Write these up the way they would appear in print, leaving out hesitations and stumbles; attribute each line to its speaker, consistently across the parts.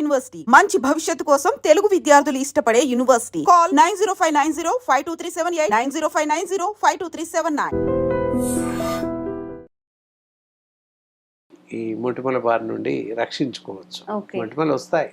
Speaker 1: University మంచి భవిష్యత్తు కోసం తెలుగు విద్యార్థులు ఇష్టపడే యూనివర్సిటీ. కాల్ 9059052378 9059052379.
Speaker 2: ఈ మొటిమల బారి నుండి రక్షించుకోవచ్చు. మొటిమలు వస్తాయి,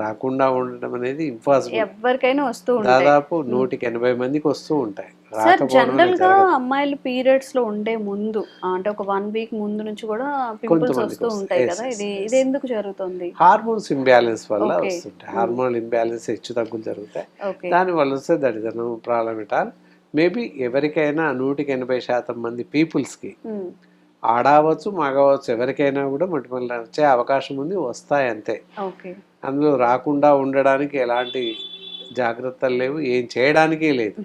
Speaker 2: రాకుండా ఉండడం అనేది ఇంపాసిబుల్.
Speaker 3: ఎవరికైనా వస్తూ ఉంటాయి.
Speaker 2: దాదాపు 180 మందికి వస్తూ ఉంటాయి.
Speaker 3: సార్ జనరల్ గా అమ్మాయిలు పీరియడ్స్ లో ఉండే ముందు అంటే ఒక 1 వీక్ ముందు నుంచి కూడా పింపుల్స్ వస్తూ ఉంటాయి కదా, ఇది ఎందుకు జరుగుతుంది?
Speaker 2: హార్మోన్స్ ఇంబ్యాలెన్స్ వల్ల వస్తుంటాయి. హార్మోనల్ ఇంబ్యాలెన్స్ హెచ్చు తగ్గులు జరుగుతాయి. దాని వల్ల వస్తే that is no problem at all. Maybe ఎవరికైనా 180% మంది పీపుల్స్ కి ఆడవచ్చు మగవచ్చు ఎవరికైనా కూడా మొటిమలు వచ్చే అవకాశం ఉంది, వస్తాయి అంతే. అందులో రాకుండా ఉండడానికి ఎలాంటి జాగ్రత్తలు లేవు, ఏం చేయడానికి లేదు.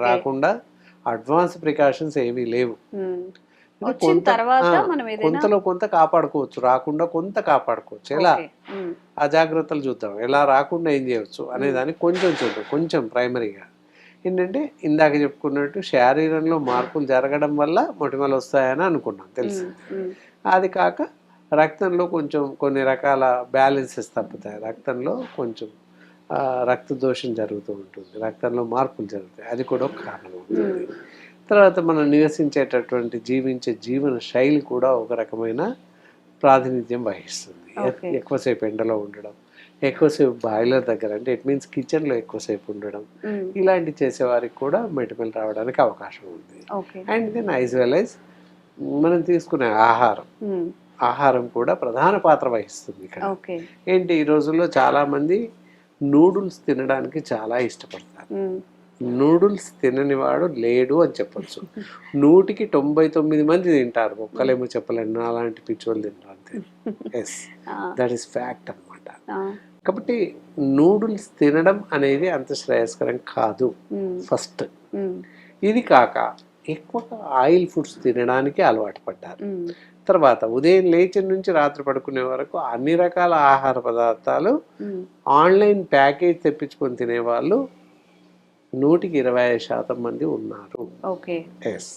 Speaker 2: రాకుండా అడ్వాన్స్ ప్రికాషన్స్ ఏమీ లేవు. కొంతలో కొంత కాపాడుకోవచ్చు, రాకుండా కొంత కాపాడుకోవచ్చు. ఎలా ఆ జాగ్రత్తలు చూద్దాం, ఎలా రాకుండా ఏం చేయవచ్చు అనే దానికి కొంచెం చూద్దాం. కొంచెం ప్రైమరీగా ఏంటంటే ఇందాక చెప్పుకున్నట్టు శరీరంలో మార్పులు జరగడం వల్ల మొటిమలు వస్తాయని అనుకున్నాం, తెలుసు. అది కాక రక్తంలో కొంచెం కొన్ని రకాల బ్యాలెన్సెస్ తప్పుతాయి. రక్తంలో కొంచెం రక్త దోషం జరుగుతూ ఉంటుంది, రక్తంలో మార్పులు జరుగుతాయి, అది కూడా ఒక కారణం అవుతుంది. తర్వాత మనం నివసించేటటువంటి జీవించే జీవన శైలి కూడా ఒక రకమైన ప్రాతినిధ్యం వహిస్తుంది. ఎక్కువసేపు ఎండలో ఉండడం, ఎక్కువసేపు బాయిలర్ దగ్గర అంటే ఇట్ మీన్స్ కిచెన్లో ఎక్కువసేపు ఉండడం, ఇలాంటి చేసేవారికి కూడా మొటిమలు రావడానికి అవకాశం ఉంది. And then as well as మనం తీసుకునే ఆహారం కూడా ప్రధాన పాత్ర వహిస్తుంది ఇక్కడ. ఏంటి ఈ రోజుల్లో చాలా మంది నూడిల్స్ తినడానికి చాలా ఇష్టపడతారు. నూడిల్స్ తినని వాడు లేడు అని చెప్పొచ్చు. 100కి 99 మంది తింటారు, ఒక్కలేమో చెప్పలేను అలాంటి పిచ్చోళ్ళు తింటారు అంతే. ఎస్, దట్ ఈస్ ఫ్యాక్ట్ అనమాట. కాబట్టి నూడిల్స్ తినడం అనేది అంత శ్రేయస్కరం కాదు ఫస్ట్. ఇది కాక ఎక్కువగా ఆయిల్ ఫుడ్స్ తినడానికి అలవాటు పడ్డారు. తర్వాత ఉదయం లేచిన నుంచి రాత్రి పడుకునే వరకు అన్ని రకాల ఆహార పదార్థాలు ఆన్లైన్ ప్యాకేజ్ తెప్పించుకొని తినేవాళ్ళు 125% మంది ఉన్నారు. ఎస్,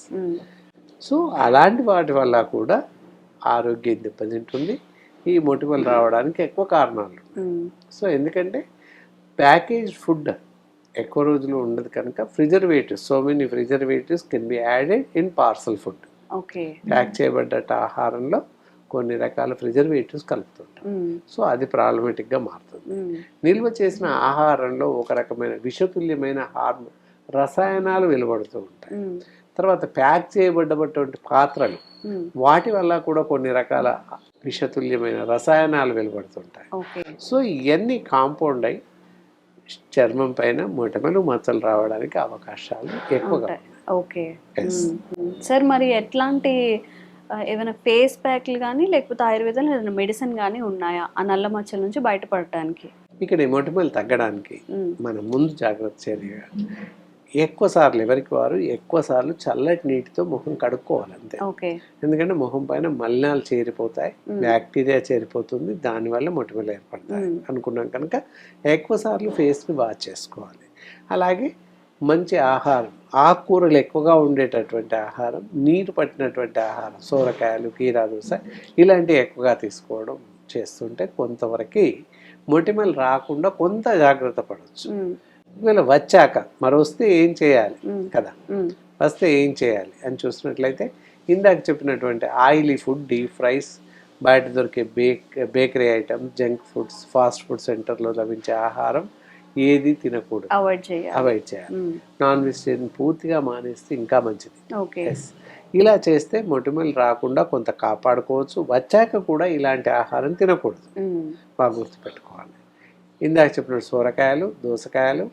Speaker 2: సో అలాంటి వాటి వల్ల కూడా ఆరోగ్యం దెబ్బతింటుంది. ఈ మొటిమలు రావడానికి ఎక్కువ కారణాలు. సో ఎందుకంటే ప్యాకేజ్ ఫుడ్ ఎక్కువ రోజులు ఉండదు కనుక preservatives, so many preservatives can be added in parcel food. Pack చేయబడ్డ ఆహారంలో కొన్ని రకాల ప్రిజర్వేటివ్స్ కలుపుతుంటాం. సో అది ప్రాబ్లమేటిక్గా మారుతుంది. నిల్వ చేసిన ఆహారంలో ఒక రకమైన విషతుల్యమైన రసాయనాలు వెలువడుతూ ఉంటాయి. తర్వాత ప్యాక్ చేయబడ్డటువంటి పాత్రలు, వాటి వల్ల కూడా కొన్ని రకాల విషతుల్యమైన రసాయనాలు వెలువడుతుంటాయి. సో ఇవన్నీ కాంపౌండ్ అయి చర్మం పైన మొటిమలు మచ్చలు రావడానికి అవకాశాలు ఎక్కువగా.
Speaker 3: సార్ మరి ఎట్లాంటి ఏమైనా ఫేస్ ప్యాక్లు కానీ లేకపోతే ఆయుర్వేదంలో ఏదైనా మెడిసిన్ కానీ ఉన్నాయా ఆ నల్ల మచ్చల నుంచి బయటపడటానికి?
Speaker 2: ఇక్కడ మొటిమలు తగ్గడానికి మనం ముందు జాగ్రత్త చర్యగా ఎక్కువ సార్లు ఎవరికి వారు ఎక్కువ సార్లు చల్లటి నీటితో ముఖం కడుక్కోవాలి అంతే. ఎందుకంటే ముఖం పైన మలినాలు చేరిపోతాయి, బ్యాక్టీరియా చేరిపోతుంది, దానివల్ల మొటిమలు ఏర్పడతాయి అనుకున్నాం కనుక ఎక్కువ సార్లు ఫేస్ని వాష్ చేసుకోవాలి. అలాగే మంచి ఆహారం, ఆకుకూరలు ఎక్కువగా ఉండేటటువంటి ఆహారం, నీరు పట్టినటువంటి ఆహారం, సోరకాయలు, కీరా దోస ఇలాంటివి ఎక్కువగా తీసుకోవడం చేస్తుంటే కొంతవరకు మొటిమలు రాకుండా కొంత జాగ్రత్త పడవచ్చు. ఒకవేళ వచ్చాక మరి వస్తే ఏం చేయాలి కదా, వస్తే ఏం చేయాలి అని చూసినట్లయితే ఇందాక చెప్పినటువంటి ఆయిలీ ఫుడ్, డీప్ ఫ్రైస్, బయట దొరికే bakery items, junk foods, fast food సెంటర్లో లభించే ఆహారం ఏది తినకూడదు, అవాయిడ్ చేయాలి. నాన్ వెజిటేరియన్ పూర్తిగా మానేస్తే ఇంకా మంచిది. ఇలా చేస్తే మొటిమలు రాకుండా కొంత కాపాడుకోవచ్చు. వచ్చాక కూడా ఇలాంటి ఆహారం తినకూడదు, బాగా గుర్తుపెట్టుకోవాలి. ఇందాక చెప్పిన సోరకాయలు, దోసకాయలు,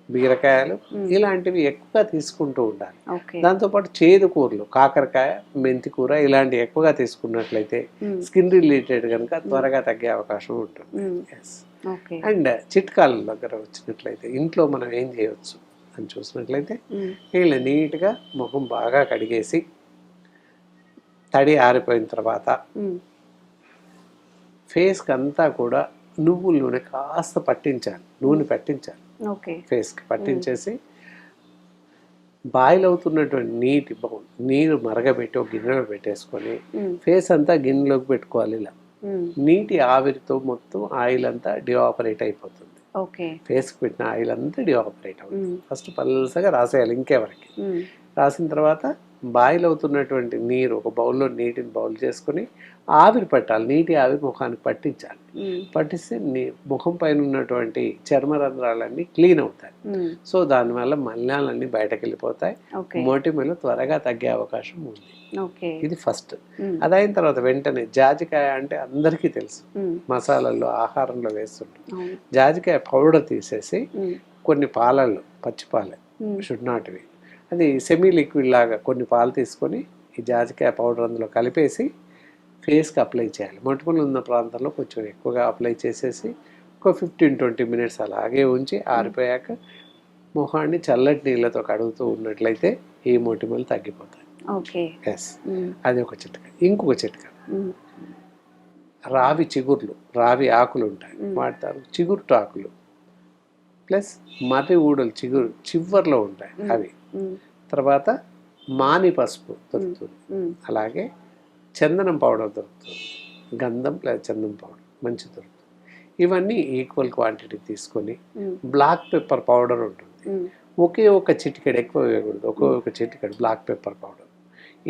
Speaker 2: బీరకాయలు ఇలాంటివి ఎక్కువగా తీసుకుంటూ ఉండాలి. దాంతోపాటు చేదు కూరలు, కాకరకాయ, మెంతి కూర ఇలాంటివి ఎక్కువగా తీసుకున్నట్లయితే స్కిన్ రిలేటెడ్ కనుక త్వరగా తగ్గే అవకాశం ఉంటుంది. అండ్ చిట్కాల దగ్గర వచ్చినట్లయితే ఇంట్లో మనం ఏం చేయవచ్చు అని చూసినట్లయితే వీళ్ళు నీట్గా ముఖం బాగా కడిగేసి తడి ఆరిపోయిన తర్వాత ఫేస్కి అంతా కూడా నువ్వుల నూనె కాస్త పట్టించాలి, నూనె పట్టించాలి ఫేస్కి. పట్టించేసి బాయిల్ అవుతున్నటువంటి నీరు మరగబెట్టి ఒక గిన్నెలో పెట్టేసుకొని ఫేస్ అంతా గిన్నెలోకి పెట్టుకోవాలి. ఇలా నీటి ఆవిరితో మొత్తం ఆయిల్ అంతా డివాపరేట్ అయిపోతుంది.
Speaker 3: ఓకే.
Speaker 2: ఫేస్కి పెట్టిన ఆయిల్ అంతా డివాపరేట్ అవుతుంది. ఫస్ట్ పల్సగా రాసేయాలి ఇంకెవరికి. రాసిన తర్వాత బాయిల్ అవుతున్నటువంటి నీరు ఒక బౌల్లో నీటిని బౌల్ చేసుకుని ఆవిరి పట్టాలి. నీటి ఆవిరి ముఖానికి పట్టించాలి. పట్టిస్తే ముఖం పైన ఉన్నటువంటి చర్మ రంధ్రాలన్నీ క్లీన్ అవుతాయి. సో దానివల్ల మలినాలన్నీ బయటకు వెళ్ళిపోతాయి. మొటిమలు త్వరగా తగ్గే అవకాశం ఉంది. ఇది ఫస్ట్. అదైన తర్వాత వెంటనే జాజికాయ అంటే అందరికీ తెలుసు, మసాలాల్లో ఆహారంలో వేస్తుంటాం. జాజికాయ పౌడర్ తీసేసి కొన్ని పాలల్లో, పచ్చి పాలే షుడ్ నాట్ వి, అది సెమీ లిక్విడ్ లాగా కొన్ని పాలు తీసుకొని ఈ జాజికాయ పౌడర్ అందులో కలిపేసి ఫేస్కి అప్లై చేయాలి. మొటిమలు ఉన్న ప్రాంతంలో కొంచెం ఎక్కువగా అప్లై చేసేసి ఒక 15-20 మినిట్స్ అలాగే ఉంచి ఆరిపోయాక ముఖాన్ని చల్లటి నీళ్ళతో కడుగుతూ ఉన్నట్లయితే ఈ మొటిమలు తగ్గిపోతాయి. ఎస్, అది ఒక చిట్కా. ఇంకొక చిట్కా, రావి చిగుర్లు, రావి ఆకులు ఉంటాయి, వాడతారు. చిగురు ఆకులు ప్లస్ మర్రి ఊడలు చిగురు చివర్లో ఉంటాయి అవి. తర్వాత మాని పసుపు దొరుకుతుంది, అలాగే చందనం పౌడర్ దొరుకుతుంది, గంధం లేదా చందనం పౌడర్ మంచి దొరుకుతుంది. ఇవన్నీ ఈక్వల్ క్వాంటిటీ తీసుకొని బ్లాక్ పెప్పర్ పౌడర్ ఉంటుంది, ఒకే ఒక చిటికెడు, ఎక్కువ వేయకూడదు, ఒక చిటికెడు బ్లాక్ పెప్పర్ పౌడర్.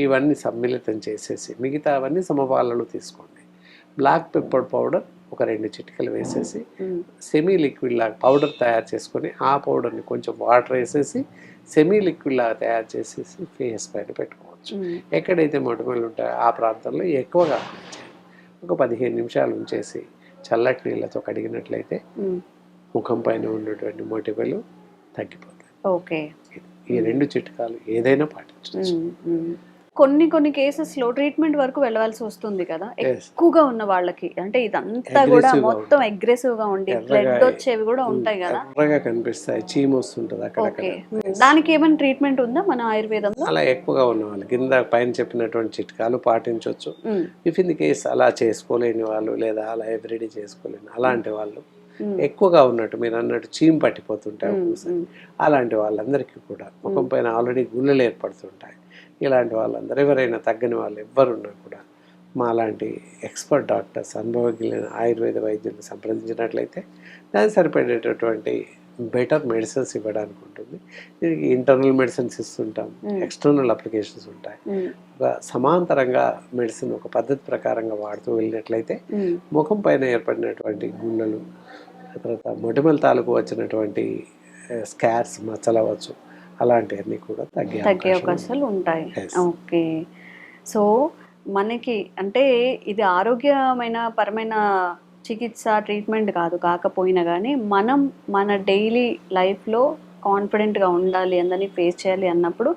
Speaker 2: ఇవన్నీ సమ్మిళితం చేసేసి మిగతా అవన్నీ సమపాలలో తీసుకోండి. బ్లాక్ పెప్పర్ పౌడర్ ఒక 2 చిటికలు వేసేసి సెమీ లిక్విడ్ లాగా పౌడర్ తయారు చేసుకొని ఆ పౌడర్ని కొంచెం వాటర్ వేసేసి సెమీ లిక్విడ్ లాగా తయారు చేసేసి ఫేస్ పైన పెట్టుకోవచ్చు. ఎక్కడైతే మొటిమలు ఉంటాయో ఆ ప్రాంతంలో ఎక్కువగా ఒక 15 నిమిషాలు ఉంచేసి చల్లటి నీళ్ళతో కడిగినట్లయితే ముఖం పైన ఉన్నటువంటి మొటిమలు తగ్గిపోతాయి.
Speaker 3: ఓకే.
Speaker 2: ఈ 2 చిట్కాలు ఏదైనా పాటించవచ్చు.
Speaker 3: కొన్ని కేసెస్ లో ట్రీట్మెంట్ వరకు వెళ్ళవలసి వస్తుంది కదా, ఎక్కువగా ఉన్న వాళ్ళకి. అంటే ఇదంతా కూడా మొత్తం అగ్రెసివ్ గా ఉండి బ్లడ్ వచ్చేవి కూడా ఉంటాయి కదా,
Speaker 2: ఎర్రగా కనిపిస్తాయి, చీమ వస్తుంటది అక్కడ.
Speaker 3: దానికి ఏమైనా ట్రీట్మెంట్ ఉందా మన ఆయుర్వేదంలో?
Speaker 2: అలా ఎక్కువగా ఉన్న వాళ్ళు కింద పైన చెప్పినటువంటి చిట్కాలు పాటించవచ్చు. ఇఫ్ ఇన్ ది కేస్ అలా చేసుకోలేని వాళ్ళు లేదా అలా ఎవ్రీడే చేసుకోలేని అలాంటి వాళ్ళు, ఎక్కువగా ఉన్నట్టు మీరు అన్నట్టు చీమ పట్టిపోతుంటాయి ఒక్కోసారి, అలాంటి వాళ్ళందరికీ కూడా ముఖం పైన ఆల్రెడీ గుళ్ళలు ఏర్పడుతుంటాయి. ఇలాంటి వాళ్ళందరూ ఎవరైనా తగ్గని వాళ్ళు ఎవ్వరున్నా కూడా మా లాంటి ఎక్స్పర్ట్ డాక్టర్స్, అనుభవజ్ఞులైన ఆయుర్వేద వైద్యులను సంప్రదించినట్లయితే దానికి సరిపడేటటువంటి బెటర్ మెడిసిన్స్ ఇవ్వడానికి ఉంటుంది. దీనికి ఇంటర్నల్ మెడిసిన్స్ ఇస్తుంటాం, ఎక్స్టర్నల్ అప్లికేషన్స్ ఉంటాయి. ఒక సమాంతరంగా మెడిసిన్ ఒక పద్ధతి ప్రకారంగా వాడుతూ వెళ్ళినట్లయితే ముఖం పైన ఏర్పడినటువంటి గుళ్ళలు, తర్వాత మొటిమల తాలూకు వచ్చినటువంటి స్కార్స్, మచ్చలు అవ్వచ్చు, అలాంటివన్నీ కూడా తగ్గే
Speaker 3: అవకాశాలు ఉంటాయి. ఓకే. సో మనకి అంటే ఇది ఆరోగ్యమైన పరమైన చికిత్స ట్రీట్మెంట్ కాకపోయినా కానీ మనం మన డైలీ లైఫ్లో కాన్ఫిడెంట్గా ఉండాలి, అందరినీ ఫేస్ చేయాలి అన్నప్పుడు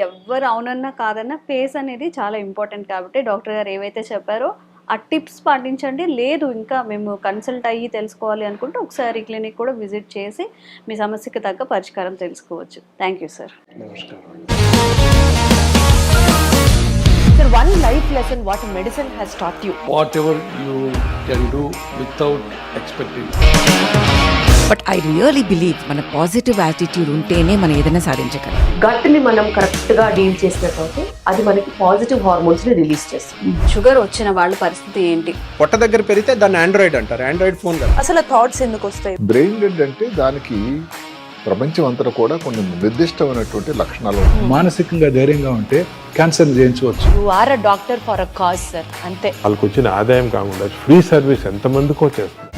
Speaker 3: ఎవరు అవునన్నా కాదన్నా ఫేస్ అనేది చాలా ఇంపార్టెంట్. కాబట్టి డాక్టర్ గారు ఏవైతే చెప్పారో ఆ టిప్స్ పాటించండి. లేదు ఇంకా మేము కన్సల్ట్ అయ్యి తెలుసుకోవాలి అనుకుంటే ఒకసారి క్లినిక్ కూడా విజిట్ చేసి మీ సమస్యకి తగ్గ పరిష్కారం తెలుసుకోవచ్చు. Thank you sir.
Speaker 2: నమస్కారం.
Speaker 4: Sir, one life lesson what medicine has taught you.
Speaker 5: Whatever you can do without expecting.
Speaker 6: But I really believe మన పాజిటివ్ యాటిట్యూడ్ ఉంటేనే మనం ఏదైనా సాధించగలం.
Speaker 4: గట్ ని మనం కరెక్ట్ గా డీల్ చేసినట్లయితే అది మనకి పాజిటివ్ హార్మోన్స్ ని రిలీజ్ చేస్తుంది.
Speaker 3: షుగర్ వచ్చిన వాళ్ళ పరిస్థితి ఏంటి?
Speaker 7: పొట్ట దగ్గర పెరిగితే దాన్ని ఆండ్రాయిడ్ అంటారు, ఆండ్రాయిడ్ ఫోన్ కదా.
Speaker 8: అసలు థాట్స్ ఎందుకు వస్తాయి?
Speaker 9: బ్రెయిన్ డెడ్ అంటే దానికి ప్రపంచం అంతా కూడా కొన్ని నిర్దిష్టమైనటువంటి లక్షణాలు ఉన్నాయి.
Speaker 5: మానసికంగా ధైర్యంగా ఉంటే క్యాన్సర్ జయించవచ్చు.
Speaker 4: You are a doctor for a cause sir, అంతే.
Speaker 10: వాళ్ళకి వచ్చిన ఆదాయం కాకుండా ఫ్రీ సర్వీస్ ఎంతమందికో చేస్తుంది.